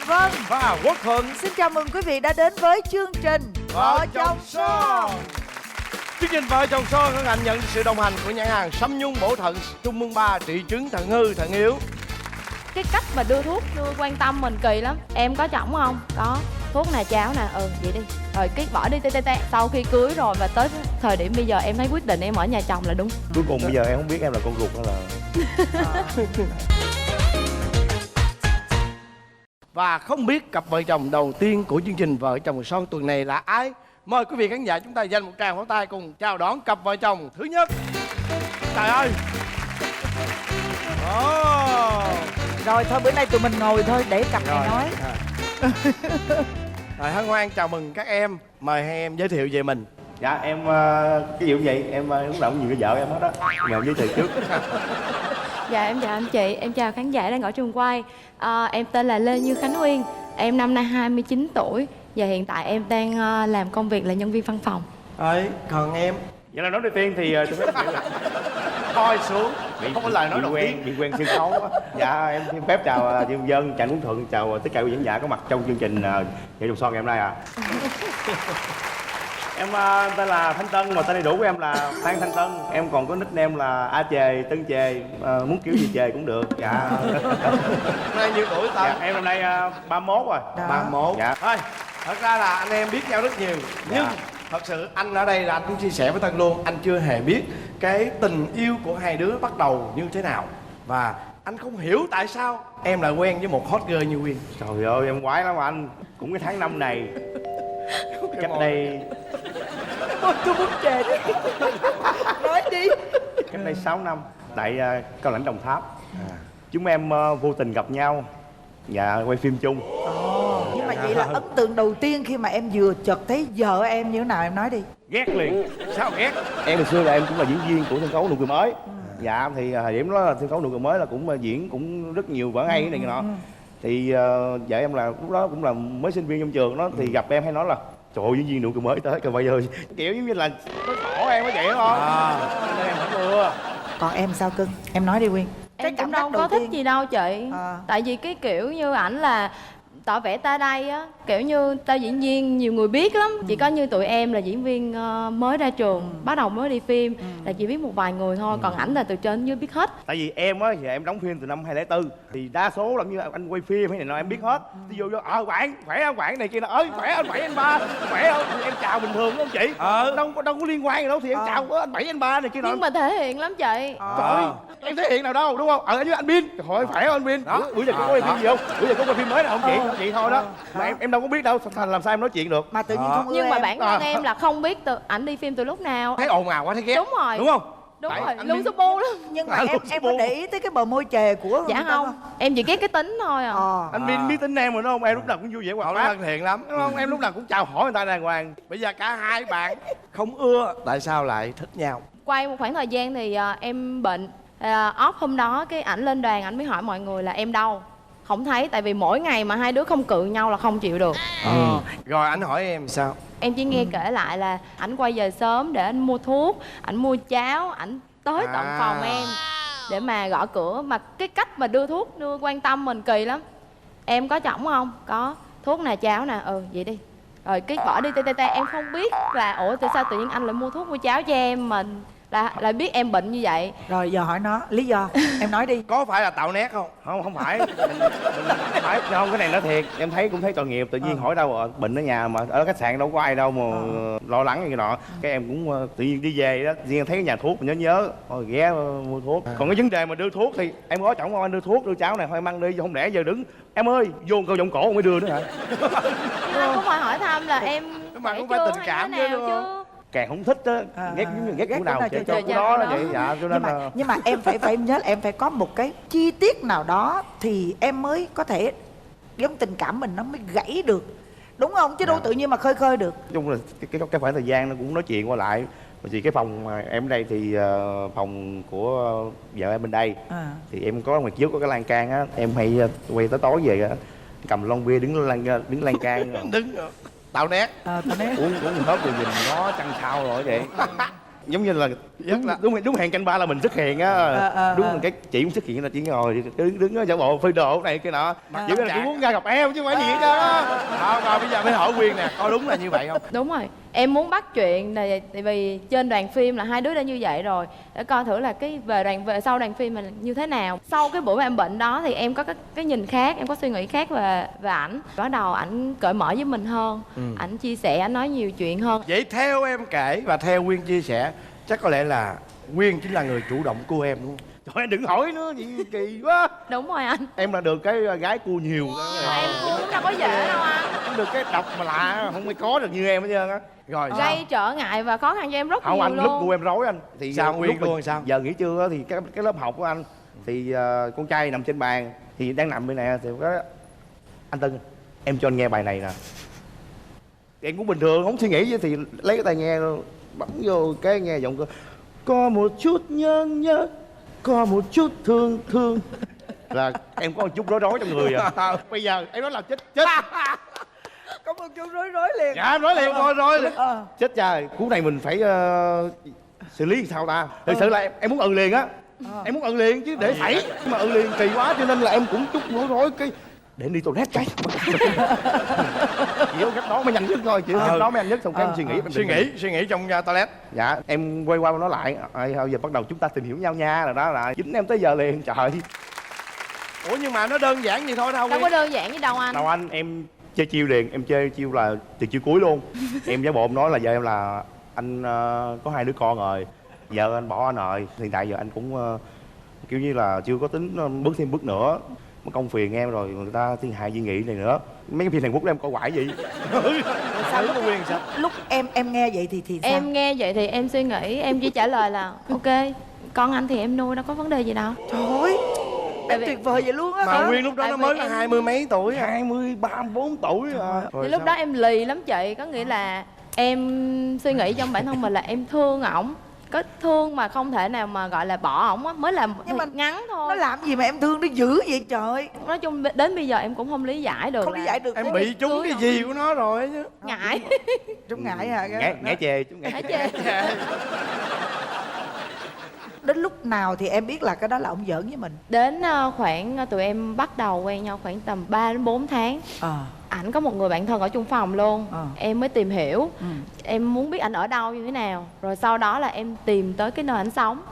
Vân và Quốc Thuận. xin chào mừng quý vị đã đến với chương trình Vợ chồng son. Chương trình Vợ chồng son hân hạnh nhận sự đồng hành của nhãn hàng Sâm Nhung bổ thận Trung Mương 3 trị chứng thận hư thận yếu. Cái cách mà đưa thuốc đưa quan tâm mình kỳ lắm. Em có chồng không? Có. Thuốc nè, cháo nè, vậy đi. Rồi cái bỏ đi tê. Sau khi cưới rồi và tới thời điểm bây giờ em thấy quyết định em ở nhà chồng là đúng. Cuối cùng bây giờ em không biết em là con ruột hay là... Và không biết cặp vợ chồng đầu tiên của chương trình Vợ chồng son tuần này là ai? Mời quý vị khán giả chúng ta dành một tràng pháo tay cùng chào đón cặp vợ chồng thứ nhất. Trời ơi. Rồi thôi bữa nay tụi mình ngồi thôi để cặp này nói. Rồi hân hoan chào mừng các em. Mời hai em giới thiệu về mình. Dạ em cái gì cũng vậy, em lúc nào cũng nhiều cái vợ em hết đó. Mà em giới thiệu trước. Dạ em chào anh chị, em chào khán giả đang ở trường quay. Em tên là Lê Như Khánh Uyên. Em năm nay 29 tuổi và hiện tại em đang làm công việc là nhân viên văn phòng. Ấy, còn em? Vậy là nói đầu tiên thì tôi phép là Thôi xuống. Không có lời nói đầu quen, tiên. bị quen sân khấu á. Dạ em xin phép chào Diêm Dân, Trần Quốc Thuận, chào tất cả quý khán giả có mặt trong chương trình Vợ chồng son ngày hôm nay ạ. Em tên là Thanh Tân, mà tên đầy đủ của em là Phan Thanh Tân. Em còn có nickname là A Chề, Tân Chề, muốn kiểu gì chề cũng được. Dạ. Nay nhiêu tuổi ta? Dạ em năm nay 31 rồi. 31. Dạ. Thôi, thật ra là anh em biết nhau rất nhiều. Nhưng thật sự anh ở đây là anh cũng chia sẻ với Tân luôn. Anh chưa hề biết cái tình yêu của hai đứa bắt đầu như thế nào. Và anh không hiểu tại sao em lại quen với một hot girl như Quyên. Trời ơi em quái lắm anh. Cũng cái tháng năm này cách đây Tôi muốn chề đi. Nói đi. cách đây 6 năm tại Cao Lãnh Đồng Tháp. Chúng em vô tình gặp nhau và quay phim chung. Nhưng mà vậy là ấn tượng đầu tiên khi mà em vừa chợt thấy vợ em như thế nào em nói đi. Ghét liền. Sao ghét? Em hồi xưa là em cũng là diễn viên của sân khấu Nụ Cười Mới. Dạ thì thời điểm đó là sân khấu Nụ Cười Mới là cũng diễn cũng rất nhiều vở hay cái này cái nọ. Thì vợ em là lúc đó cũng là mới sinh viên trong trường đó, thì gặp em hay nói là trời ơi diễn viên Nụ Cười Mới tới rồi bây giờ kiểu giống như là nó khổ em có vậy đúng không? Nên em không ưa. Còn em sao cưng? Em nói đi Quyên. Em cũng đâu có thích gì đâu chị. Tại vì cái kiểu như ảnh là tỏ vẻ ta đây á, kiểu như tao diễn viên nhiều người biết lắm. Chỉ có như tụi em là diễn viên mới ra trường, bắt đầu mới đi phim là chỉ biết một vài người thôi, còn ảnh là từ trên đến dưới biết hết. Tại vì em á thì em đóng phim từ năm 2004 thì đa số làm như anh quay phim hay này nọ em biết hết. Ví dụ bạn khỏe không bạn này kia nó ơi khỏe anh 7 anh 3 khỏe không thì em chào bình thường đúng không chị? Đâu có liên quan gì đâu thì em chào anh 7 anh 3 này kia nọ. Nhưng mà thể hiện lắm chị. Trời em thể hiện nào đâu đúng không? Với anh Bin hỏi khỏe không anh Bin? Bữa giờ có quay phim gì không? Bữa giờ có quay phim mới nào không chị? Chị thôi đó. Mà em đâu có biết đâu, làm sao em nói chuyện được. Mà tự nhiên không ưa Nhưng mà em. bản thân em là không biết ảnh đi phim từ lúc nào. Thấy ồn ào quá thấy ghét. Đúng rồi. Đúng không? Đúng Tại rồi, anh luôn Bin- số bu lắm. Nhưng mà em có để ý tới cái bờ môi chề của Dạ người ta không, em chỉ ghét cái tính thôi à. Anh Bin biết tính em rồi đúng không? Em lúc nào cũng vui vẻ Họ hoạt nói bát. thân thiện lắm. Đúng không? Em lúc nào cũng chào hỏi người ta đàng hoàng. Bây giờ cả hai bạn không ưa, tại sao lại thích nhau? Quay một khoảng thời gian thì em bệnh. Off hôm đó cái ảnh lên đoàn ảnh mới hỏi mọi người là em đâu. Không thấy, tại vì mỗi ngày mà hai đứa không cự nhau là không chịu được. Rồi anh hỏi em sao? Em chỉ nghe kể lại là ảnh quay về sớm để anh mua thuốc, ảnh mua cháo, ảnh tới tận phòng em để mà gõ cửa. Mà cái cách mà đưa thuốc đưa quan tâm mình kỳ lắm. Em có chồng không? Có. Thuốc nè, cháo nè, vậy đi. Rồi cái bỏ đi tê. Em không biết là ủa tại sao tự nhiên anh lại mua thuốc mua cháo cho em mà lại biết em bệnh như vậy. Rồi giờ hỏi nó lý do. Em nói đi. Có phải là tạo nét không? Không phải. Mình phải không, cái này nói thiệt, em thấy cũng thấy tội nghiệp, tự nhiên hỏi đâu rồi bệnh ở nhà mà ở khách sạn đâu có ai đâu mà lo lắng như cái nọ. Cái em cũng tự nhiên đi về đó, riêng thấy cái nhà thuốc mình nhớ thôi ghé mua thuốc. Còn cái vấn đề mà đưa thuốc thì em có chồng anh đưa thuốc đưa cháo này thôi mang đi, không lẽ giờ đứng em ơi vô câu vòng cổ mới đưa nữa hả? Nhưng anh cũng phải hỏi thăm là em Mà khỏe cũng phải chưa tình hay cảm thế nào chứ, đúng không? Càng không thích á, ghét chỗ nào chơi cho đó đó vậy. Dạ cho nên nhưng mà em phải nhớ là em phải có một cái chi tiết nào đó thì em mới có thể giống tình cảm mình nó mới gãy được, đúng không? Chứ đâu tự nhiên mà khơi khơi được. nói chung là cái khoảng thời gian nó cũng nói chuyện qua lại. Vì cái phòng mà em ở đây thì phòng của vợ em bên đây thì em có ngoài trước có cái lan can á, em hay quay tới tối về á cầm lon bia đứng lan can Đứng tạo nét. Tao nói uống hết rồi nhìn nó chăn sao rồi vậy. giống như là đúng hẹn canh ba là mình xuất hiện á. Đúng là cái chị cũng xuất hiện là chỉ ngồi đứng ở giả bộ phơi đồ này kia nọ, chỉ là chỉ muốn ra gặp em chứ không phải gì hết trơn á. Rồi bây giờ mới hỏi Quyên nè, có đúng là như vậy không? Đúng rồi, em muốn bắt chuyện này tại vì trên đoàn phim là hai đứa đã như vậy rồi, để coi thử là cái về sau đoàn phim mình như thế nào. Sau cái buổi mà em bệnh đó thì em có cái nhìn khác, em có suy nghĩ khác về ảnh. Bắt đầu ảnh cởi mở với mình hơn, ảnh chia sẻ, ảnh nói nhiều chuyện hơn. Vậy theo em kể và theo Quyên chia sẻ, chắc có lẽ là Quyên chính là người chủ động cua em đúng không? Trời ơi, đừng hỏi nữa, gì kỳ quá. Đúng rồi anh. Em là được cái gái cua nhiều. Em cũng đâu có dễ đâu anh. Em được cái độc mà lạ, không có được như em hết trơn á. Rồi Gây trở ngại và khó khăn cho em rất không nhiều anh, luôn. lúc của em rối anh thì sao lúc Quyên mà luôn sao? giờ nghỉ trưa á, thì cái lớp học của anh thì con trai nằm trên bàn thì đang nằm bên này thì có anh Tân, em cho anh nghe bài này nè. Em cũng bình thường không suy nghĩ gì thì lấy cái tai nghe bấm vô cái nghe giọng có một chút nhớ có một chút thương thương là em có một chút rối rối trong người à. Bây giờ em nói là chết Có một chút rối liền. dạ em nói liền rối liền. Ờ. Chết cha, cú này mình phải xử lý làm sao ta. Thực sự là em muốn liền á. Em muốn liền chứ để xảy, nhưng mà liền kỳ quá cho nên là em cũng chút rối cái để em đi toilet cái. Chỉ có cách đó mới nhanh nhất thôi, chỉ có cách đó mới nhanh nhất. Xong cái em suy nghĩ trong toilet. dạ em quay qua nói lại thôi giờ bắt đầu chúng ta tìm hiểu nhau nha, là đó là chính em tới giờ liền. Trời, Ủa nhưng mà nó đơn giản vậy thôi đâu Đâu Quyên? có đơn giản gì đâu anh. đâu anh, em chơi chiêu liền, em chơi chiêu là từ chiêu cuối luôn. Em giả bộ em nói là giờ em là anh có 2 đứa con rồi, giờ anh bỏ anh rồi, hiện tại giờ anh cũng kiểu như là chưa có tính bước thêm bước nữa, mất công phiền em rồi người ta thiên hại dị nghị này nữa. Mấy cái phim Hàn Quốc đó em coi quải gì. Sao lúc Quyên sao? Lúc em nghe vậy thì sao? Em nghe vậy thì em suy nghĩ, em chỉ trả lời là ok, con anh thì em nuôi đâu có vấn đề gì đâu. Trời ơi, Tại em vì- tuyệt vời vậy luôn á. Mà hả? Quyên lúc đó Tại nó vì mới có em- 20 mấy tuổi à. 23, 24 tuổi à. Thì lúc đó em lì lắm chị, có nghĩa là em suy nghĩ trong bản thân mình là em thương ổng, có thương mà không thể nào mà gọi là bỏ ổng á, mới là Nhưng mà ngắn Nó thôi. làm gì mà em thương nó dữ vậy trời? Nói chung đến bây giờ em cũng không lý giải được. Không lý là giải được. Em bị trúng cưới cái không? gì của nó rồi chứ. ngại. Trúng ngại hả? Ngã chề chứ ngã Hả chề. chị? Đến lúc nào thì em biết là cái đó là ông giỡn với mình? Đến khoảng tụi em bắt đầu quen nhau khoảng tầm 3 đến 4 tháng. Ảnh có một người bạn thân ở chung phòng luôn. Em mới tìm hiểu. Em muốn biết ảnh ở đâu như thế nào. Rồi sau đó là em tìm tới cái nơi ảnh sống,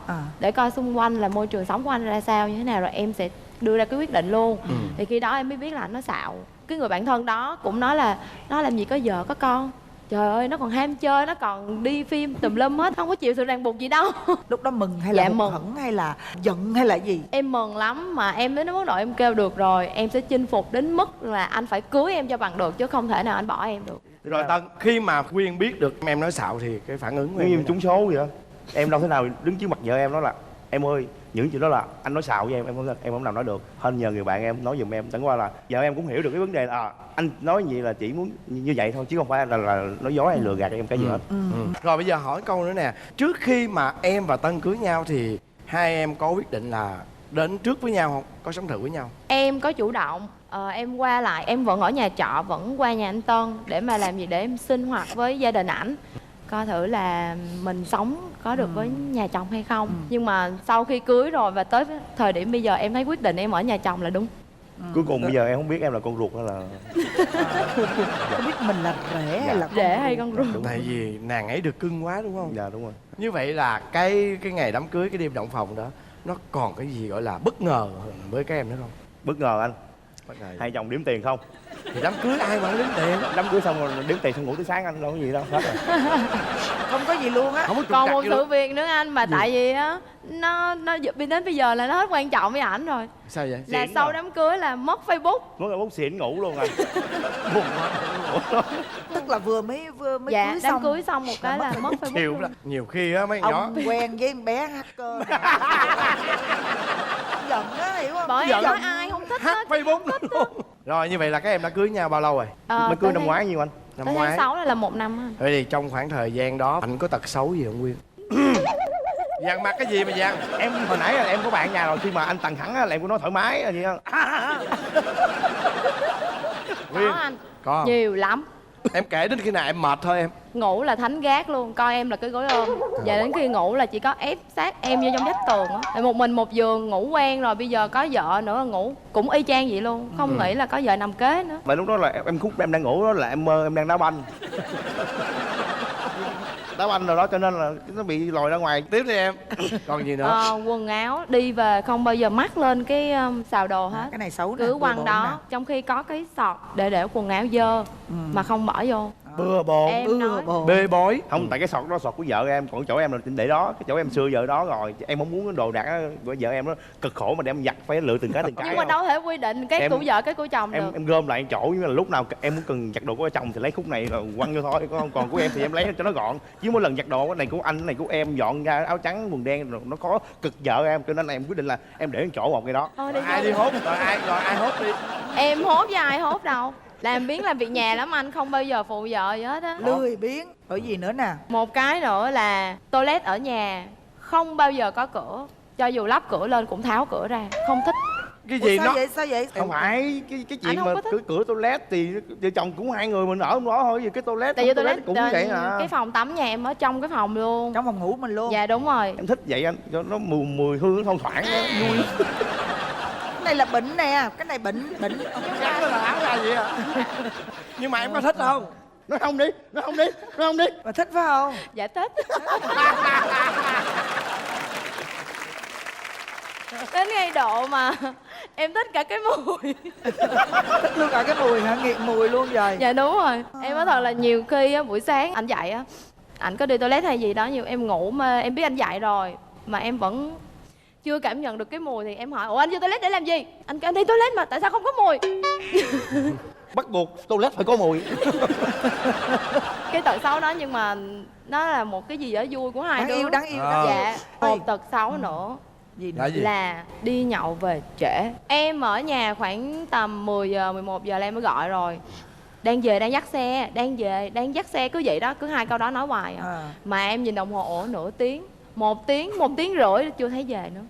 để coi xung quanh là môi trường sống của anh ra sao như thế nào, rồi em sẽ đưa ra cái quyết định luôn. Thì khi đó em mới biết là anh nó xạo. Cái người bạn thân đó cũng nói là nó làm gì có vợ có con, trời ơi nó còn ham chơi, nó còn đi phim tùm lum hết, không có chịu sự ràng buộc gì đâu. Lúc đó mừng hay là Dạ, hụt mừng. hẫng hay là giận hay là gì? Em mừng lắm, mà em đến mức độ em kêu được rồi, em sẽ chinh phục đến mức là anh phải cưới em cho bằng được, chứ không thể nào anh bỏ em được. Rồi Tân, khi mà Quyên biết được em nói xạo thì cái phản ứng của Như em em trúng số vậy đó. Em đâu thể nào đứng trước mặt vợ em nói là em ơi, những chuyện đó là anh nói xạo với em không nào nói được. Hên nhờ người bạn em nói giùm em, chẳng qua là vợ em cũng hiểu được cái vấn đề là anh nói gì là chỉ muốn như vậy thôi, chứ không phải là nói dối hay lừa gạt em cái gì hết. Rồi bây giờ hỏi câu nữa nè. Trước khi mà em và Tân cưới nhau thì hai em có quyết định là đến trước với nhau không? Có sống thử với nhau? Em có chủ động, em qua lại, em vẫn ở nhà trọ, vẫn qua nhà anh Tân để mà làm gì, để em sinh hoạt với gia đình ảnh, coi thử là mình sống có được với nhà chồng hay không. Nhưng mà sau khi cưới rồi và tới thời điểm bây giờ em thấy quyết định em ở nhà chồng là đúng. Cuối cùng bây giờ em không biết em là con ruột hay là Không biết mình là rể hay là con Rể ruột? hay con ruột. Tại vì nàng ấy được cưng quá đúng không? dạ đúng rồi. Như vậy là cái ngày đám cưới, cái đêm động phòng đó, nó còn cái gì gọi là bất ngờ với các em nữa không? Bất ngờ anh, Bất ngờ. hai chồng đếm tiền không? Thì đám cưới ai mà đếm tiền? Đám cưới xong rồi đếm tiền xong ngủ tới sáng anh, đâu có gì đâu hết rồi. Không có gì luôn á. Không có trục Còn trặc một gì sự luôn. việc nữa anh, mà tại vì á nó đến bây giờ là nó hết quan trọng với ảnh rồi, Sao vậy? là Xịn sau rồi. đám cưới là mất Facebook. Muốn là bút xịn ngủ luôn anh. Buồn quá. Tức là vừa mới Dạ, cưới đám xong. cưới xong một cái là mất Facebook Chịu luôn. lắm. Nhiều khi á mấy nhỏ Ông quen với em bé hacker. Giận á, hiểu không? Bởi em nói ai không thích hack hết. Facebook luôn. Rồi như vậy là các em đã cưới nhau bao lâu rồi? Mới cưới năm ngoái nhiêu anh? Năm Tới ngoái. tháng 6 là 1 năm á. Vậy thì trong khoảng thời gian đó anh có tật xấu gì không Quyên? Dằn mặt cái gì mà dằn? Em hồi nãy là em có bạn nhà rồi, khi mà anh tầng thẳng á là em cũng nói thoải mái là gì không? Quyên Có anh, có không? nhiều lắm. Em kể đến khi nào em mệt thôi em. Ngủ là thánh gác luôn, coi em là cái gối ôm. Và đến khi ngủ là chỉ có ép sát em vô trong vách tường á. Tại một mình một giường ngủ quen rồi, bây giờ có vợ nữa là ngủ cũng y chang vậy luôn. Không nghĩ là có vợ nằm kế nữa. Vậy lúc đó là em khúc em đang ngủ đó là em mơ em đang đá banh. Đá banh rồi đó cho nên là nó bị lòi ra ngoài. Tiếp đi em. Còn gì nữa? Quần áo đi về không bao giờ mắc lên cái xào đồ hết. Cái này xấu nè, Cứ bừa quăng bộn đó. nè. Trong khi có cái sọt để quần áo dơ mà không bỏ vô. Bừa bộn. Em nói Bê bối. Không, tại cái sọt đó sọt của vợ em, còn chỗ em là để đó, cái chỗ em xưa vợ đó rồi. Em không muốn cái đồ đạc của vợ em nó cực khổ mà đem giặt phải lựa từng cái nhưng mà không? đâu thể quy định cái Em- của vợ cái của chồng được. Em gom lại chỗ, nhưng mà lúc nào em muốn cần giặt đồ của chồng thì lấy khúc này rồi quăng vô thôi, còn của em thì em lấy cho nó gọn. Chứ mỗi lần giặt đồ cái này của anh, cái này của em, dọn ra áo trắng quần đen rồi nó khó cực vợ em, cho nên là em quyết định là em để chỗ một cái đó. Thôi Rồi ai đi hốt? Rồi ai hốt đi? Em hốt với ai hốt đâu. Làm biếng làm việc nhà lắm anh, không bao giờ phụ vợ gì hết á. Lười biếng. Bởi gì nữa nè? Một cái nữa là toilet ở nhà không bao giờ có cửa. Cho dù lắp cửa lên cũng tháo cửa ra. Không thích. Cái Ủa, gì sao nó vậy? Sao vậy? Không phải cái Anh chuyện không mà có thích. cửa toilet thì vợ chồng cũng hai người mình ở trong đó thôi, vì cái toilet Tại vì toilet toilet cũng vậy à. cái phòng tắm nhà em ở trong cái phòng luôn. Trong phòng ngủ mình luôn. Dạ đúng rồi. Em thích vậy anh, cho nó mùi hương nó thoang thoảng đó, vui. Cái này là bệnh nè. Cái này bệnh. Gắn nó là áo ra vậy à? Nhưng mà em có thích không? Nói không đi, nói không đi, nói không đi. Mà thích phải không? Dạ thích. Đến ngay độ mà em thích cả cái mùi. Thích luôn cả cái mùi hả? Nghiện mùi luôn rồi. Dạ đúng rồi. Em nói thật là nhiều khi á, buổi sáng anh dậy á, anh có đi toilet hay gì đó, nhiều em ngủ mà em biết anh dậy rồi mà em vẫn chưa cảm nhận được cái mùi thì em hỏi ủa anh vô toilet để làm gì? Anh kêu anh đi toilet mà tại sao không có mùi? Bắt buộc toilet phải có mùi. Cái tật xấu đó nhưng mà nó là một cái gì đó vui của hai Đáng đứa. yêu, đáng yêu. Dạ. Ôi. Một tật xấu nữa Gì nữa? Là gì? là đi nhậu về trễ. Em ở nhà khoảng tầm 10 giờ 11 giờ là em mới gọi rồi. Đang về đang dắt xe, đang về đang dắt xe, cứ vậy đó, cứ hai câu đó nói hoài à. Mà em nhìn đồng hồ ổ nửa tiếng, 1 tiếng rưỡi chưa thấy về nữa.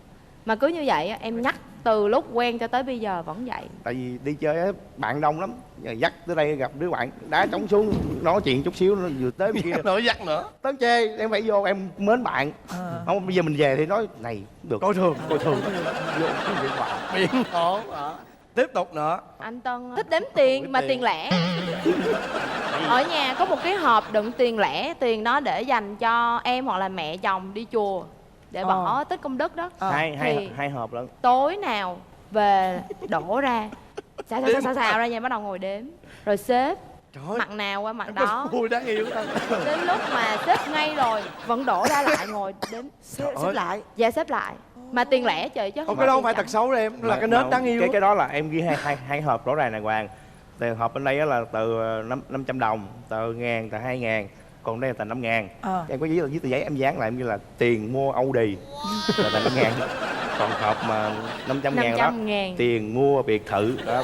Mà cứ như vậy á, em nhắc từ lúc quen cho tới bây giờ vẫn vậy. Tại vì đi chơi á, bạn đông lắm, dắt tới đây gặp đứa bạn đá trống xuống nói chuyện chút xíu nó vừa tới bên kia Nữa dắt nữa. tới chê em phải vô em mến bạn. Không bây giờ mình về thì nói này được Coi thường. vô cái điện thoại. Biển hổ. Tiếp tục nữa. Anh Tân thích đếm tiền mà tiền lẻ. Ở nhà có một cái hộp đựng tiền lẻ, tiền đó để dành cho em hoặc là mẹ chồng đi chùa để bỏ tích công đức đó. Hai hộp lận. Tối nào về đổ ra xào ra nha, bắt đầu ngồi đếm rồi xếp Trời ơi. mặt nào qua mặt đó. Vui đáng yêu ta. Đến lúc mà xếp ngay rồi vẫn đổ ra lại ngồi đếm. Xếp lại. Dạ xếp lại. Mà tiền lẻ trời chứ Không, cái đó không phải tật xấu đó em, nó là cái nết đáng yêu. Cái đó là em ghi hai hộp rõ ràng đàng hoàng. Tiền hộp bên đây á là từ 500 đồng, từ 1.000, từ 2.000, còn đây là tầm 5.000. Em có viết tờ giấy em dán lại em ghi là tiền mua Audi là tầm 5.000. Còn hộp mà 500.000 đó, tiền mua biệt thự đó.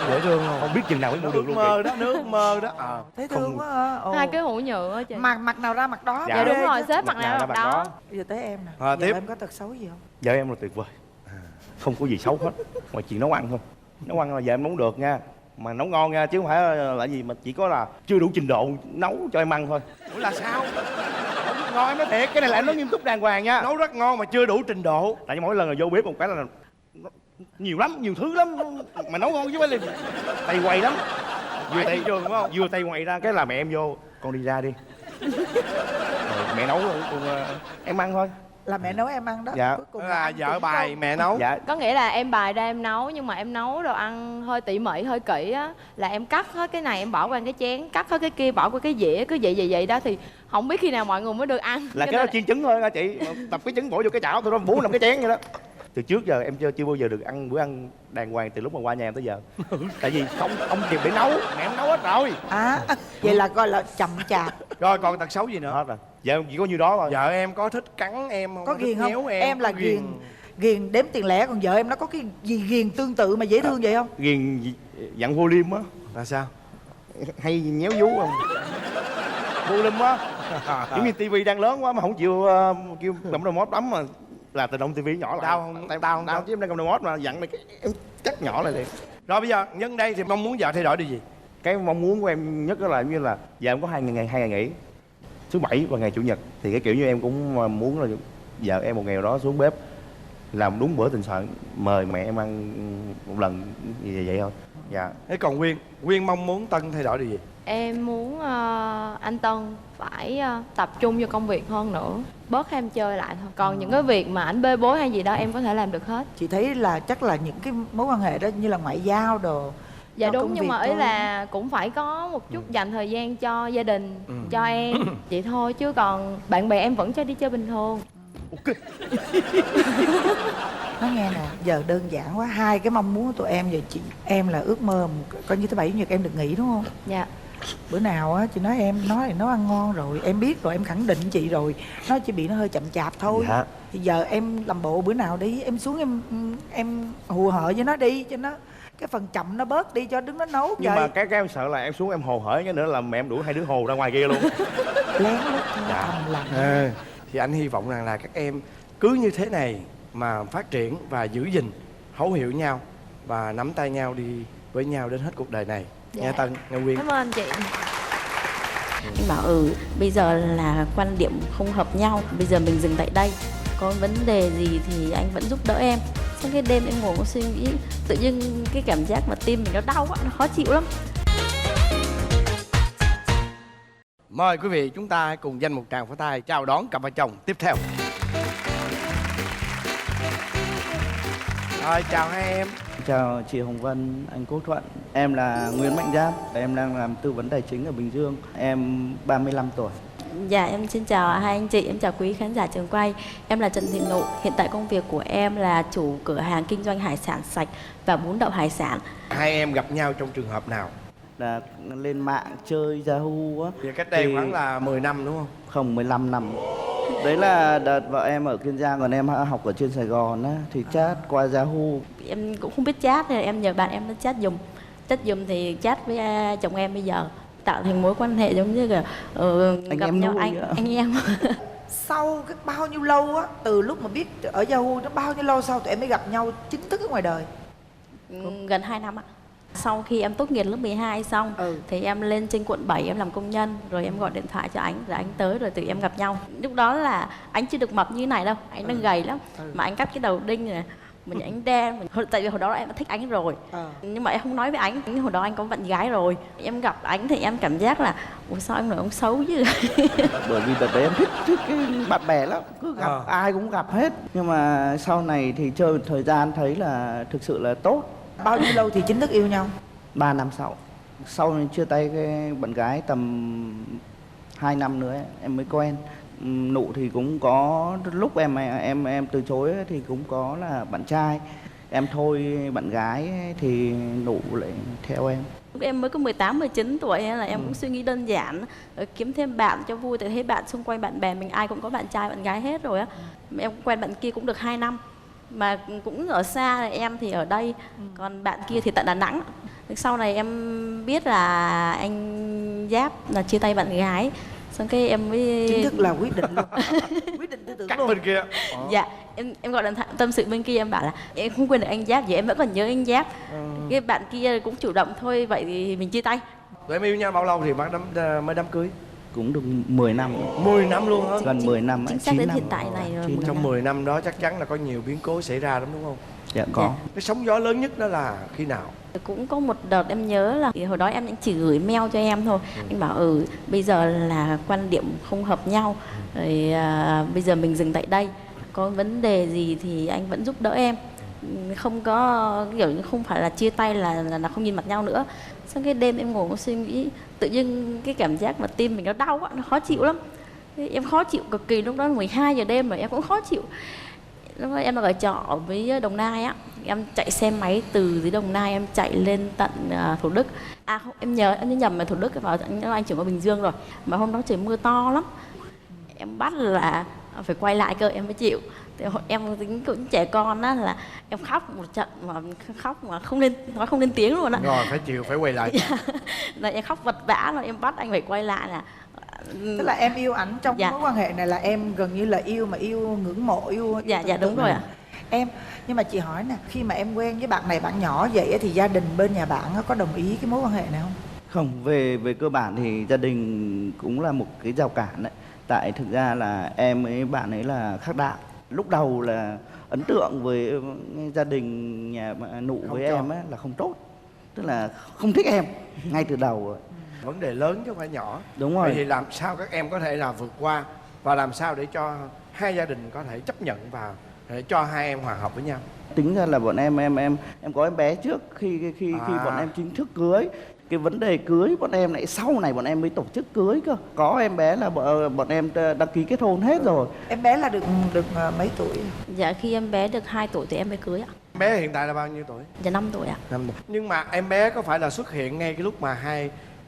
Dễ thương không? Không biết chừng nào mới mua được luôn. Mơ đó, nước mơ đó. Thấy thương quá ha. Hai cái hũ nhựa chị. Mặt nào ra mặt đó. Dạ đúng rồi, xếp mặt nào ra mặt đó. Bây giờ tới em nè. Rồi, Giờ tiếp. em có tật xấu gì không? Vợ em là tuyệt vời, không có gì xấu hết, ngoài chuyện nấu ăn thôi. Nấu ăn là vợ em nấu được nha, mà nấu ngon nha, chứ không phải là gì mà chỉ có là chưa đủ trình độ nấu cho em ăn thôi. Ủa là sao? Ngon em nói thiệt, cái này là em nói nghiêm túc đàng hoàng nha. Nấu rất ngon mà chưa đủ trình độ. Tại vì mỗi lần là vô bếp một cái là nhiều lắm, nhiều thứ lắm, mà nấu ngon chứ phải là tay quay lắm. Vừa tay trường đúng không? Vừa tay quay ra cái là mẹ em vô, con đi ra đi. Rồi mẹ nấu rồi em ăn thôi. Là mẹ nấu em ăn đó. Dạ. Cuối cùng Là ăn vợ cũng bài không. mẹ nấu. Dạ. Có nghĩa là em bài ra em nấu, nhưng mà em nấu đồ ăn hơi tỉ mỉ, hơi kỹ á. Là em cắt hết cái này em bỏ qua cái chén, cắt hết cái kia bỏ qua cái dĩa, cứ vậy đó thì không biết khi nào mọi người mới được ăn. Là Cho cái đó nên chiên trứng thôi nha chị. Tập cái trứng bỏ vô cái chảo thôi đó, 4-5 cái chén vậy đó. Từ trước giờ em chưa bao giờ được ăn bữa ăn đàng hoàng từ lúc mà qua nhà em tới giờ. Tại vì không kịp để nấu, mẹ em nấu hết rồi. Vậy là gọi là chậm chạp. Rồi còn tật xấu gì nữa? Hết rồi. Giờ em chỉ có nhiêu đó thôi. Vợ em có thích cắn em không? Có thích ghiền nhéo không? Em là có ghiền đếm tiền lẻ, còn vợ em nó có cái gì ghiền tương tự mà dễ thương vậy không? Ghiền dặn vô liêm á. Là sao? Hay nhéo vú không? Vô liêm á. Giống như tivi đang lớn quá mà không chịu kêu cầm remote bấm mà là tự động tivi nhỏ lại. Đau không? Đau không? Đau chứ em đang cầm remote mà dặn này cái em cắt nhỏ lại liền. Rồi bây giờ nhân đây thì mong muốn vợ thay đổi điều gì? Cái mong muốn của em nhất đó là như là giờ em có hai ngày nghỉ, thứ bảy và ngày chủ nhật, thì cái kiểu như em cũng muốn là vợ em một ngày nào đó xuống bếp làm đúng bữa tình sở, mời mẹ em ăn một lần như vậy thôi. Dạ. Thế còn Quyên mong muốn Tân thay đổi điều gì? Em muốn anh Tân phải tập trung vô công việc hơn nữa, bớt ham chơi lại thôi. Còn những cái việc mà ảnh bê bối hay gì đó em có thể làm được hết. Chị thấy là chắc là những cái mối quan hệ đó như là ngoại giao đồ. Dạ cho đúng, công nhưng việc mà ý thôi. là cũng phải có một chút dành thời gian cho gia đình, cho em vậy thôi, chứ còn bạn bè em vẫn cho đi chơi bình thường. Nói nghe nè, giờ đơn giản quá, hai cái mong muốn của tụi em giờ em là ước mơ coi như thứ bảy chủ nhật em được nghỉ đúng không? Dạ. Bữa nào á chị nói em nói là nấu ăn ngon rồi, em biết rồi, em khẳng định chị rồi, nó chỉ bị nó hơi chậm chạp thôi. Dạ. Thì giờ em làm bộ bữa nào đi em xuống em hùa hợi với nó đi, cho nó cái phần chậm nó bớt đi, cho đứng nó nấu. Nhưng vậy mà cái em sợ là em xuống em hồ hởi cái nữa là mẹ em đuổi hai đứa hồ ra ngoài kia luôn. lén lút thôi, Dạ. thầm lặng. Thì anh hy vọng rằng là các em cứ như thế này mà phát triển và giữ gìn, thấu hiểu nhau và nắm tay nhau đi với nhau đến hết cuộc đời này. Dạ. Nghe Tân, nghe Quyên. Cảm ơn anh chị. Anh bảo bây giờ là quan điểm không hợp nhau, bây giờ mình dừng tại đây, có vấn đề gì thì anh vẫn giúp đỡ em. Sau cái đêm em ngồi có suy nghĩ, tự dưng cái cảm giác mà tim mình nó đau quá, nó khó chịu lắm. Mời quý vị chúng ta cùng dành một tràng pháo tay chào đón cặp vợ chồng tiếp theo. Rồi, chào hai em. Chào chị Hồng Vân, anh Quốc Thuận. Em là Nguyễn Mạnh Giáp, em đang làm tư vấn tài chính ở Bình Dương. Em 35 tuổi. Dạ em xin chào hai anh chị, em chào quý khán giả trường quay. Em là Trần Thị Nụ, hiện tại công việc của em là chủ cửa hàng kinh doanh hải sản sạch và bún đậu hải sản. Hai em gặp nhau trong trường hợp nào? Là lên mạng chơi Yahoo á. Thì cách đây Thì- khoảng là 10 năm đúng không? Không, 15 năm. Đấy là đợt vợ em ở Kiên Giang, còn em học ở trên Sài Gòn á. Thì chat qua Yahoo. Em cũng không biết chat nên em nhờ bạn em nó chat dùm. Chat dùm thì chat với chồng em bây giờ, tạo thành mối quan hệ giống như là Anh gặp em nhau nuôi ạ. anh em. Sau cái bao nhiêu lâu á, từ lúc mà biết ở Yahoo nó bao nhiêu lâu sau tụi em mới gặp nhau chính thức ở ngoài đời? Gần 2 năm ạ. Sau khi em tốt nghiệp lớp 12 xong thì em lên trên quận 7 em làm công nhân, rồi em gọi điện thoại cho anh, rồi anh tới rồi tụi em gặp nhau. Lúc đó là anh chưa được mập như này đâu, anh đang gầy lắm, mà anh cắt cái đầu đinh này, mình anh đen, tại vì hồi đó em đã thích anh rồi, nhưng mà em không nói với anh, hồi đó anh có bạn gái rồi. Em gặp anh thì em cảm giác là ủa sao anh nói ông xấu chứ. Bởi vì đợt đấy em thích cái bạn bè lắm, cứ gặp ai cũng gặp hết. Nhưng mà sau này thì chơi một thời gian thấy là thực sự là tốt. Bao nhiêu lâu thì chính thức yêu nhau? 3 năm sau. Sau này chia tay cái bạn gái tầm 2 năm nữa ấy, em mới quen. Nụ thì cũng có lúc em từ chối ấy, thì cũng có là bạn trai. Em thôi bạn gái ấy, thì Nụ lại theo em. Lúc em mới có 18, 19 tuổi ấy, là em cũng suy nghĩ đơn giản, kiếm thêm bạn cho vui, tại thấy bạn xung quanh bạn bè mình ai cũng có bạn trai bạn gái hết rồi á. Em quen bạn kia cũng được 2 năm mà cũng ở xa, em thì ở đây, còn bạn kia thì tại Đà Nẵng. Sau này em biết là anh Giáp là chia tay bạn gái, xong cái em mới Chính thức là quyết định luôn. Quyết định tư tưởng Cắt luôn. bên kia. dạ em gọi điện thoại tâm sự bên kia, em bảo là em không quên được anh Giáp, vậy em vẫn còn nhớ anh Giáp. Cái bạn kia cũng chủ động thôi, vậy thì mình chia tay. Tụi em yêu nhau bao lâu thì mới đám cưới? Cũng được 10 năm. 10 năm luôn hả? Gần 10 năm. Chính xác 9 đến năm. hiện tại này rồi. 9 10 Trong năm. 10 năm đó chắc chắn là có nhiều biến cố xảy ra lắm đúng không? Dạ có. Cái sóng gió lớn nhất đó là khi nào? Cũng có một đợt em nhớ là hồi đó em chỉ gửi mail cho em thôi. Anh bảo bây giờ là quan điểm không hợp nhau, rồi bây giờ mình dừng tại đây, có vấn đề gì thì anh vẫn giúp đỡ em, không có kiểu như không phải là chia tay là không nhìn mặt nhau nữa. Sau cái đêm em ngồi có suy nghĩ, tự dưng cái cảm giác mà tim mình nó đau quá, nó khó chịu lắm. Em khó chịu cực kỳ, lúc đó 12 giờ đêm rồi em cũng khó chịu. Lúc đó em ở trọ ở với Đồng Nai á, em chạy xe máy từ dưới Đồng Nai em chạy lên tận Thủ Đức. À không, em nhớ nhầm là Thủ Đức, vào anh chuyển qua Bình Dương rồi. Mà hôm đó trời mưa to lắm, em bắt là phải quay lại cơ em mới chịu. Thì em tính cũng trẻ con á, là em khóc một trận mà khóc mà không lên tiếng luôn á. Rồi phải chịu, phải quay lại. Là em khóc vật vã rồi em bắt anh phải quay lại là. Tức là em yêu ảnh trong Dạ. mối quan hệ này là em gần như là yêu mà yêu ngưỡng mộ, yêu Dạ, dạ, tưởng đúng tượng. rồi ạ. Em, nhưng mà chị hỏi nè, khi mà em quen với bạn này bạn nhỏ vậy á, thì gia đình bên nhà bạn á có đồng ý cái mối quan hệ này không? Không, về cơ bản thì gia đình cũng là một cái rào cản đấy. Tại thực ra là em với bạn ấy là khác đạo. Lúc đầu là ấn tượng với gia đình nhà nụ Không với cho. em ấy là không tốt. Tức là không thích em ngay từ đầu rồi. Vấn đề lớn chứ không phải nhỏ. Đúng rồi. Vậy thì làm sao các em có thể là vượt qua, và làm sao để cho hai gia đình có thể chấp nhận và để cho hai em hòa hợp với nhau? Tính ra là bọn em có em bé trước khi bọn em chính thức cưới. Cái vấn đề cưới bọn em lại sau này bọn em mới tổ chức cưới cơ. Có em bé là bọn em đăng ký kết hôn hết rồi. Em bé là được mấy tuổi? Dạ khi em bé được 2 tuổi thì em mới cưới ạ. Em bé hiện tại là bao nhiêu tuổi? Dạ 5 tuổi ạ. 5 tuổi. Nhưng mà em bé có phải là xuất hiện ngay cái lúc mà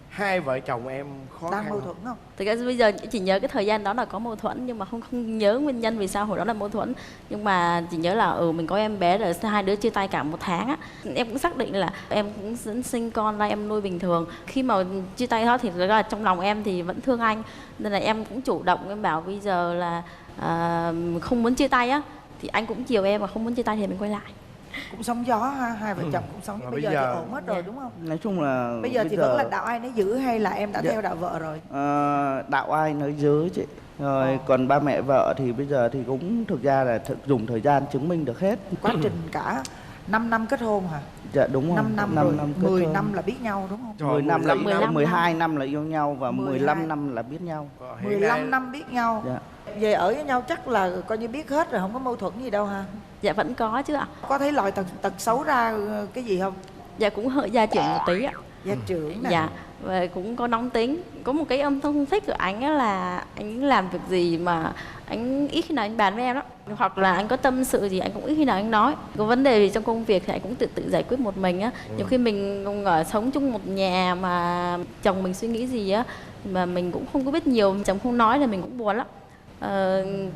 hai vợ chồng em khó Đang khăn mâu không? thuẫn không? Thực ra bây giờ chỉ nhớ cái thời gian đó là có mâu thuẫn, nhưng mà không nhớ nguyên nhân vì sao hồi đó là mâu thuẫn. Nhưng mà chỉ nhớ là mình có em bé rồi, hai đứa chia tay cả 1 tháng á. Em cũng xác định là em cũng dẫn sinh con ra em nuôi bình thường. Khi mà chia tay đó thì thực ra là trong lòng em thì vẫn thương anh, nên là em cũng chủ động em bảo bây giờ là không muốn chia tay á, thì anh cũng chiều em, và không muốn chia tay thì mình quay lại. Cũng sóng gió ha, hai vợ chồng cũng sóng. Rồi Bây bây giờ giờ- thì ổn hết rồi đúng không? Nói chung là Bây giờ thì vẫn là đạo ai nấy giữ hay là em đã Dạ. theo đạo vợ rồi? đạo ai nói dớ chị. Rồi còn ba mẹ vợ thì bây giờ thì cũng thực ra là dùng thời gian chứng minh được hết. Quá trình cả 5 năm kết hôn hả? Dạ đúng rồi. 5 năm 5 rồi, năm kết 10 hôn. năm là biết nhau đúng không? Trời, 10 năm là 15 năm. 12 năm là yêu nhau và 12 15 năm là biết nhau. Hiện 15 nay- năm biết nhau. Dạ. Về ở với nhau chắc là coi như biết hết rồi, không có mâu thuẫn gì đâu ha? Dạ vẫn có chứ ạ. Có thấy loại tật xấu ra cái gì không? Dạ cũng hơi gia trưởng một tí ạ. Gia trưởng nè. Dạ, và cũng có nóng tính. Có một cái âm không thích của anh á là anh làm việc gì mà anh ít khi nào anh bàn với em lắm. Hoặc là anh có tâm sự gì anh cũng ít khi nào anh nói. Có vấn đề gì trong công việc thì anh cũng tự giải quyết một mình á. Nhiều khi mình ở sống chung một nhà mà chồng mình suy nghĩ gì á mà mình cũng không có biết nhiều, chồng không nói là mình cũng buồn lắm.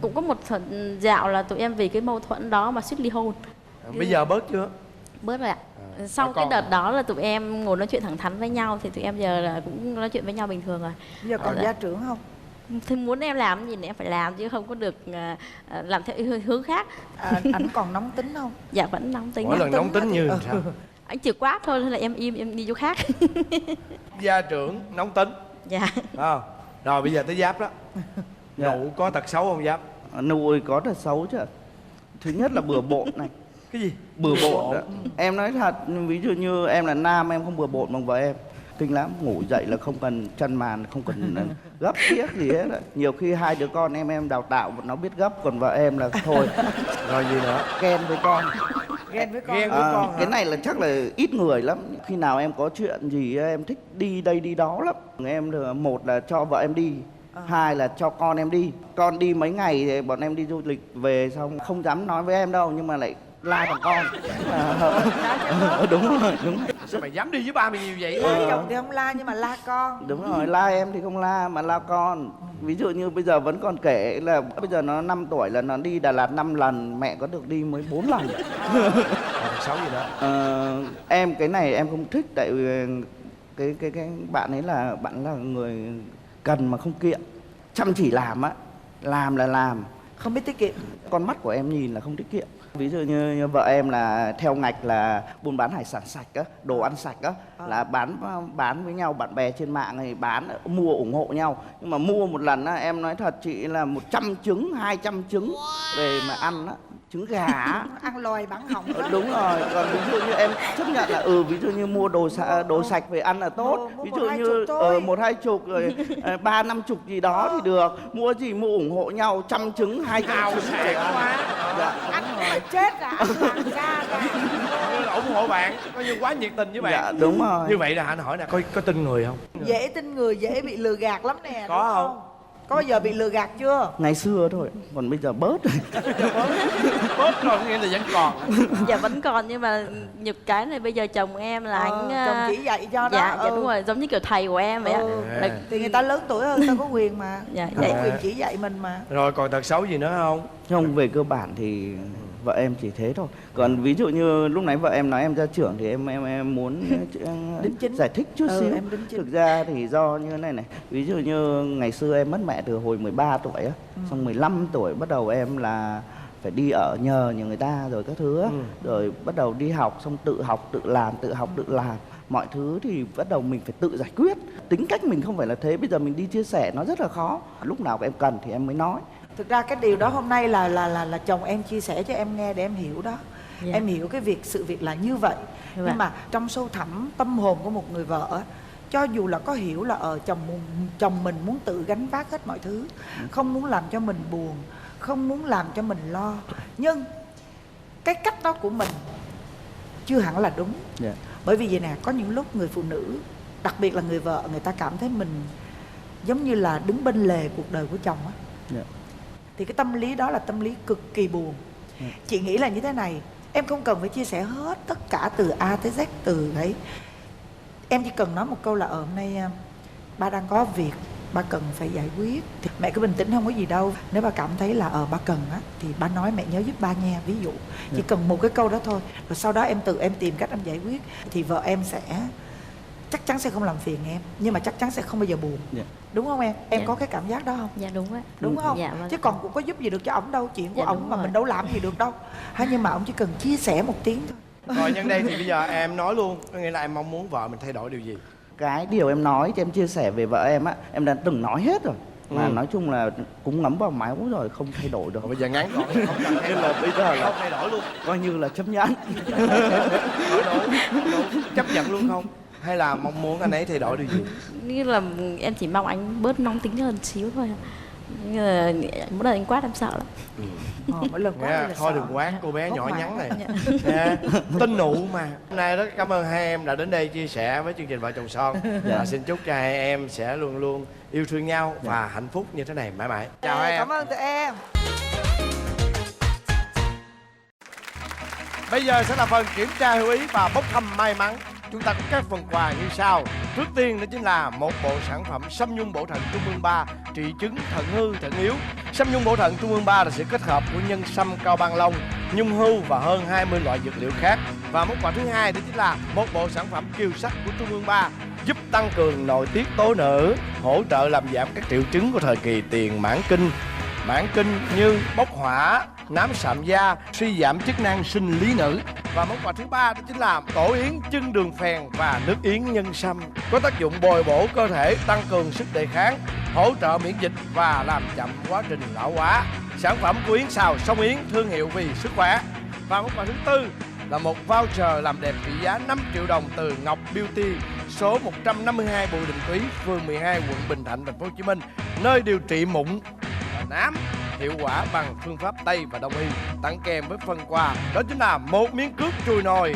Cũng có một thời dạo là tụi em vì cái mâu thuẫn đó mà suýt ly hôn. Bây giờ bớt chưa? Bớt rồi ạ. Sau có cái con đợt đó là tụi em ngồi nói chuyện thẳng thắn với nhau, thì tụi em giờ là cũng nói chuyện với nhau bình thường rồi. Bây giờ còn Dạ. gia trưởng không? Thì muốn em làm cái gì thì em phải làm, chứ không có được làm theo hướng khác. Ảnh còn nóng tính không? Dạ vẫn nóng tính. Mỗi lần nóng tính như Ừ. sao? Anh chịu quát thôi, thế là em im, em đi chỗ khác. Gia trưởng nóng tính. Dạ. Không? Rồi bây giờ tới Giáp đó. Dạ. Nụ có tật xấu không Giáp? Nụ ơi có thật xấu chứ. Thứ nhất là bừa bộn này. Cái gì? Bừa bộn đó. Em nói thật, ví dụ như em là nam em không bừa bộn bằng vợ em. Kinh lắm, ngủ dậy là không cần chăn màn, không cần gấp tiếc gì hết. Nhiều khi hai đứa con em đào tạo nó biết gấp, còn vợ em là thôi. Rồi gì nữa? Ghen với con. Ghen với con. Ghen với con hả? Cái này là chắc là ít người lắm. Khi nào em có chuyện gì em thích đi đây đi đó lắm. Em được một là cho vợ em đi, hai là cho con em đi. Con đi mấy ngày thì bọn em đi du lịch về xong không dám nói với em đâu, nhưng mà lại la bằng con. Đúng rồi, đúng rồi. Sao mày dám đi với ba mày nhiều vậy? La chồng thì không la nhưng mà la con. Đúng rồi, la em thì không la mà la con. Ví dụ như bây giờ vẫn còn kể là bây giờ nó 5 tuổi là nó đi Đà Lạt 5 lần, mẹ có được đi mới 4 lần. Tật xấu gì đó? Em cái này em không thích, tại vì cái bạn ấy là bạn là người cần mà không kiệm, chăm chỉ làm á, làm là làm. Không biết tiết kiệm. Con mắt của em nhìn là không tiết kiệm. Ví dụ như vợ em là theo ngạch là buôn bán hải sản sạch á, đồ ăn sạch á, là bán với nhau, bạn bè trên mạng thì bán, mua ủng hộ nhau. Nhưng mà mua một lần á, em nói thật chị là 100 trứng, 200 trứng về mà ăn á, trứng gà á. Ăn loài bán hỏng đó. Đúng rồi, còn ví dụ như em chấp nhận là ví dụ như mua đồ sạch về ăn là tốt. Mua Ví một dụ hai như chục thôi. 1-2 rồi 3-50 gì đó thì được. Mua gì mua ủng hộ nhau, 100 trứng, 200 trứng về ăn. Dạ, Anh phải chết à, anh làm ra ra. Ủng hộ bạn, coi như quá nhiệt tình với bạn. dạ đúng rồi. Như vậy là anh hỏi nè, có tin người không? Dễ tin người, dễ bị lừa gạt lắm nè. Có đúng không? Có bao giờ bị lừa gạt chưa? Ngày xưa thôi, còn bây giờ bớt rồi. Bớt rồi nghĩa là vẫn còn. Dạ vẫn còn, nhưng mà nhược cái này bây giờ chồng em là anh Chồng chỉ dạy cho đó. dạ, dạ đúng rồi, giống như kiểu thầy của em vậy ạ. Là- Thì người ta lớn tuổi hơn, ta có quyền mà. Dạ, Có dạ. quyền chỉ dạy mình mà. Rồi còn tật xấu gì nữa không? Không, về cơ bản thì vợ em chỉ thế thôi. Còn ví dụ như lúc nãy vợ em nói em ra trưởng thì em muốn Đính chính. giải thích chút xíu. Em đính chính. Thực ra thì do như thế này này. Ví dụ như ngày xưa em mất mẹ từ hồi 13 tuổi á, xong 15 tuổi bắt đầu em là phải đi ở nhờ người ta rồi các thứ á. Rồi bắt đầu đi học xong tự học tự làm, tự học tự làm. mọi thứ thì bắt đầu mình phải tự giải quyết. Tính cách mình không phải là thế, bây giờ mình đi chia sẻ nó rất là khó. Lúc nào em cần thì em mới nói. Thực ra cái điều đó hôm nay là chồng em chia sẻ cho em nghe để em hiểu đó. Dạ. Em hiểu cái sự việc là như vậy. Dạ. Nhưng mà trong sâu thẳm tâm hồn của một người vợ á, cho dù là có hiểu là chồng mình muốn tự gánh vác hết mọi thứ, không muốn làm cho mình buồn, không muốn làm cho mình lo, nhưng cái cách đó của mình chưa hẳn là đúng. Yeah. Bởi vì vậy nè, có những lúc người phụ nữ, đặc biệt là người vợ, người ta cảm thấy mình giống như là đứng bên lề cuộc đời của chồng á. Yeah. Thì cái tâm lý đó là tâm lý cực kỳ buồn. Chị nghĩ là như thế này, em không cần phải chia sẻ hết tất cả từ A tới Z, từ đấy. Em chỉ cần nói một câu là hôm nay ba đang có việc, ba cần phải giải quyết, thì mẹ cứ bình tĩnh, không có gì đâu. Nếu ba cảm thấy là ba cần á thì ba nói mẹ nhớ giúp ba nha, ví dụ. Chỉ cần một cái câu đó thôi, rồi sau đó em tự em tìm cách em giải quyết, thì vợ em sẽ chắc chắn sẽ không làm phiền em, nhưng mà chắc chắn sẽ không bao giờ buồn. Đúng không em? Em có cái cảm giác đó không? Dạ đúng ạ. Đúng không? Dạ, vâng. Chứ còn cũng có giúp gì được cho ổng đâu, chuyện của Dạ, ổng đúng mà rồi. mình đâu làm gì được đâu. Nhưng mà ổng chỉ cần chia sẻ một tiếng thôi. Rồi nhân đây thì bây giờ em nói luôn, có nghĩa là em mong muốn vợ mình thay đổi điều gì? Cái điều em nói cho em chia sẻ về vợ em á, em đã từng nói hết rồi. Mà nói chung là cũng ngấm vào máu rồi, không thay đổi được. Rồi bây giờ ngắn gọn, không cần thay đổi, bây giờ là không thay đổi luôn. Coi như là chấp nhận. Nói đủ, chấp nhận luôn không? Hay là mong muốn anh ấy thay đổi điều gì? Như là em chỉ mong anh bớt nóng tính hơn xíu thôi. Như là mỗi lần anh quát em sợ lắm. Mỗi lần quá Nghe, là thôi sợ. đừng quát cô bé Hốt nhỏ hoảng. nhắn này. Nghe, tin nụ mà. Hôm nay rất cảm ơn hai em đã đến đây chia sẻ với chương trình Vợ Chồng Son. Và xin chúc cho hai em sẽ luôn luôn yêu thương nhau và hạnh phúc như thế này mãi mãi. Chào hai em. Cảm ơn tụi em. Bây giờ sẽ là phần kiểm tra hữu ý và bốc thăm may mắn. Chúng ta có các phần quà như sau. Trước tiên đó chính là một bộ sản phẩm Sâm Nhung Bổ Thận Trung ương 3 trị chứng thận hư, thận yếu. Sâm Nhung Bổ Thận Trung ương 3 là sự kết hợp của nhân sâm cao ban long, nhung hưu và hơn 20 loại dược liệu khác. Và món quà thứ hai đó chính là một bộ sản phẩm Kiều Sắc của Trung ương 3 giúp tăng cường nội tiết tố nữ, hỗ trợ làm giảm các triệu chứng của thời kỳ tiền mãn kinh như bốc hỏa, nám sạm da, suy giảm chức năng sinh lý nữ. Và món quà thứ ba đó chính là tổ yến chân đường phèn và nước yến nhân sâm, có tác dụng bồi bổ cơ thể, tăng cường sức đề kháng, hỗ trợ miễn dịch và làm chậm quá trình lão hóa. Sản phẩm của Yến Xào Sông Yến, thương hiệu vì sức khỏe. Và món quà thứ tư là một voucher làm đẹp trị giá 5 triệu đồng từ Ngọc Beauty, số 152 Bùi Đình Túy, phường 12, quận Bình Thạnh, thành phố Hồ Chí Minh, nơi điều trị mụn và nám hiệu quả bằng phương pháp Tây và Đông y. Tặng kèm với phần quà đó chính là một miếng cước chùi nồi.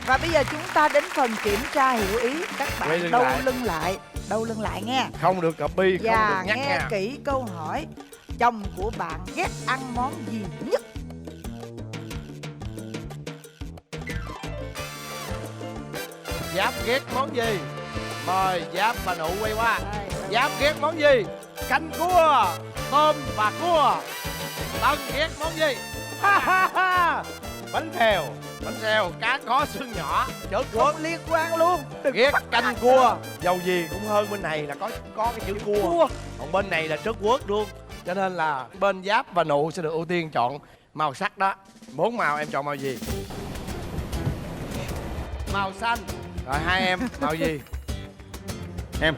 Và bây giờ chúng ta đến phần kiểm tra hiểu ý. Các Quay bạn lưng đâu lại. lưng lại, đâu lưng lại nghe. Không được copy, không Và được nhắc nghe nha. kỹ câu hỏi. Chồng của bạn ghét ăn món gì nhất? Giáp ghét món gì? Mời Giáp và Nụ quay qua. Giáp ghét món gì? Canh cua, tôm và cua. Tân ghét món gì? Bánh xèo, cá có xương nhỏ, chớt quất. Liên quan luôn. Ghét canh cua, dầu gì cũng hơn bên này là có cái chữ cua. Còn bên này là trớt quất luôn. Cho nên là bên Giáp và Nụ sẽ được ưu tiên chọn màu sắc đó. 4 màu em chọn màu gì? Màu xanh. Rồi hai em màu gì? Em,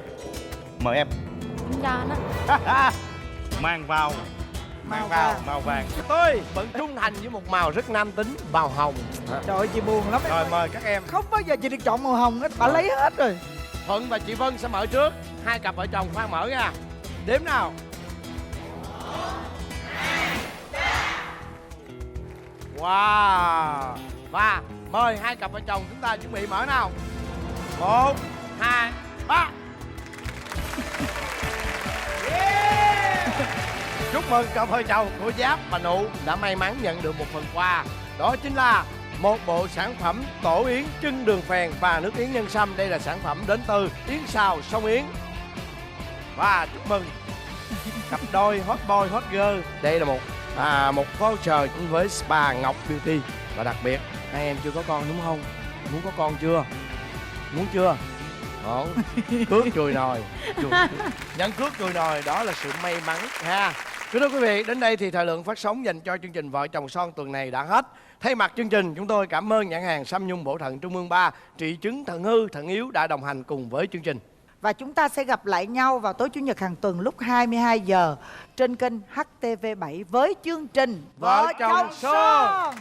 mời em. Không cho nó. Mang vào. Mang vào màu vàng. Tôi vẫn trung thành với một màu rất nam tính, màu hồng. Trời ơi, chị buồn lắm em Rồi ơi. mời các em. Không bao giờ chị được chọn màu hồng hết. Bà lấy hết rồi. Thuận và chị Vân sẽ mở trước. Hai cặp vợ chồng khoan mở nha. Đếm nào. Wow. Và mời hai cặp vợ chồng chúng ta chuẩn bị mở nào. 1, 2, 3. Chúc mừng cặp vợ chồng của Giáp và Nụ đã may mắn nhận được một phần quà. Đó chính là một bộ sản phẩm tổ yến chân đường phèn và nước yến nhân sâm. Đây là sản phẩm đến từ Yến Xào Sông Yến. Và chúc mừng cặp đôi hot boy hot girl. Đây là một voucher với spa Ngọc Beauty. Và đặc biệt hai em chưa có con đúng không? Muốn có con chưa? Muốn chưa? Ổn. Cước chùi nồi. Nhận cước chùi nồi đó là sự may mắn ha. Kính thưa quý vị, đến đây thì thời lượng phát sóng dành cho chương trình Vợ Chồng Son tuần này đã hết. Thay mặt chương trình, chúng tôi cảm ơn nhãn hàng Sâm Nhung Bổ Thận Trung ương 3, trị chứng thận hư, thận yếu đã đồng hành cùng với chương trình. Và chúng ta sẽ gặp lại nhau vào tối Chủ nhật hàng tuần lúc 22 giờ trên kênh HTV7 với chương trình Vợ chồng son.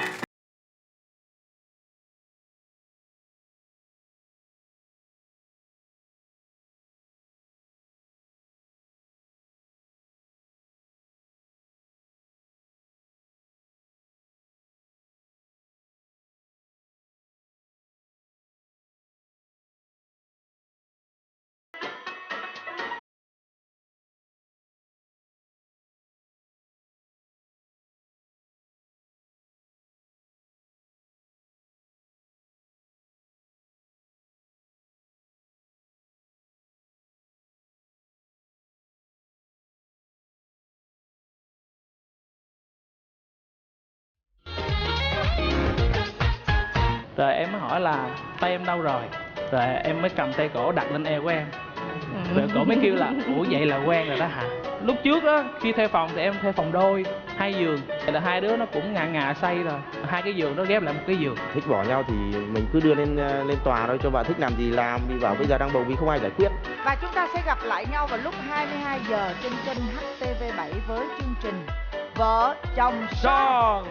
Rồi em mới hỏi là tay em đâu rồi. Rồi em mới cầm tay cổ đặt lên eo của em. Rồi cổ mới kêu là ủa vậy là quen rồi đó hả. Lúc trước á, khi thuê phòng thì em thuê phòng đôi, 2 giường. Vậy là hai đứa nó cũng ngà say rồi. 2 cái giường nó ghép lại một cái giường. Thích bỏ nhau thì mình cứ đưa lên tòa thôi, cho vợ thích làm gì làm, vì bảo bây giờ đang bầu bí không ai giải quyết. Và chúng ta sẽ gặp lại nhau vào lúc 22 giờ trên kênh HTV7 với chương trình Vợ chồng son.